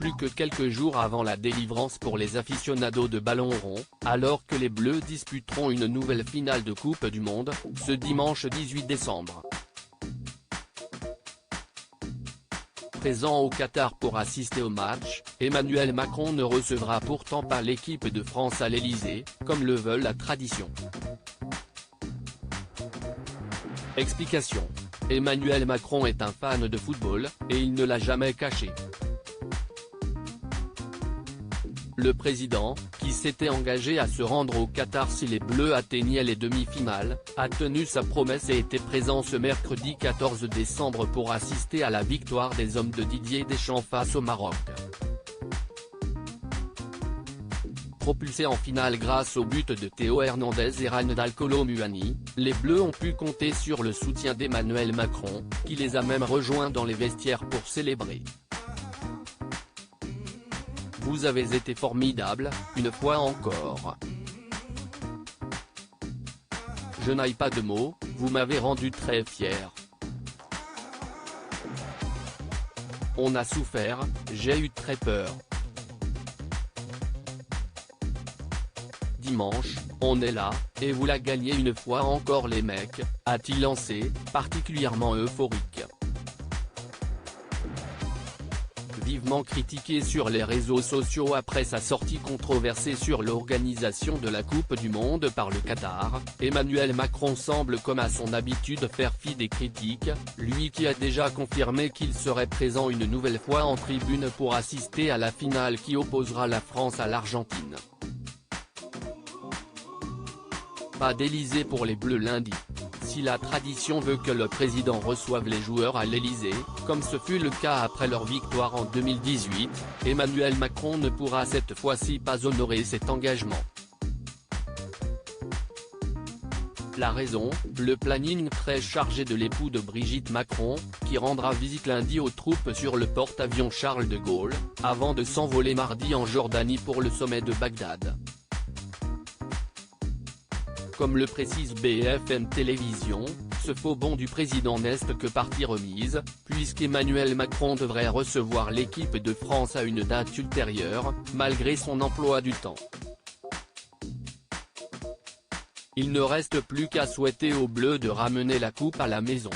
plus que quelques jours avant la délivrance pour les aficionados de ballon rond, alors que les Bleus disputeront une nouvelle finale de Coupe du Monde, ce dimanche 18 décembre. Présent au Qatar pour assister au match, Emmanuel Macron ne recevra pourtant pas l'équipe de France à l'Elysée, comme le veut la tradition. Explication. Emmanuel Macron est un fan de football, et il ne l'a jamais caché. Le président, qui s'était engagé à se rendre au Qatar si les Bleus atteignaient les demi-finales, a tenu sa promesse et était présent ce mercredi 14 décembre pour assister à la victoire des hommes de Didier Deschamps face au Maroc. Propulsés en finale grâce au but de Théo Hernandez et Randal Kolo Muani, les Bleus ont pu compter sur le soutien d'Emmanuel Macron, qui les a même rejoints dans les vestiaires pour célébrer. Vous avez été formidable, une fois encore. Je n'ai pas de mots, vous m'avez rendu très fier. On a souffert, j'ai eu très peur. Dimanche, on est là, et vous la gagnez une fois encore les mecs, a-t-il lancé, particulièrement euphorique. Vivement critiqué sur les réseaux sociaux après sa sortie controversée sur l'organisation de la Coupe du Monde par le Qatar, Emmanuel Macron semble comme à son habitude faire fi des critiques, lui qui a déjà confirmé qu'il serait présent une nouvelle fois en tribune pour assister à la finale qui opposera la France à l'Argentine. Pas d'Elysée pour les Bleus lundi. Si la tradition veut que le président reçoive les joueurs à l'Elysée, comme ce fut le cas après leur victoire en 2018, Emmanuel Macron ne pourra cette fois-ci pas honorer cet engagement. La raison, le planning très chargé de l'époux de Brigitte Macron, qui rendra visite lundi aux troupes sur le porte-avions Charles de Gaulle, avant de s'envoler mardi en Jordanie pour le sommet de Bagdad. Comme le précise BFM Télévision, ce faux bond du président n'est que partie remise, puisqu'Emmanuel Macron devrait recevoir l'équipe de France à une date ultérieure, malgré son emploi du temps. Il ne reste plus qu'à souhaiter aux Bleus de ramener la coupe à la maison.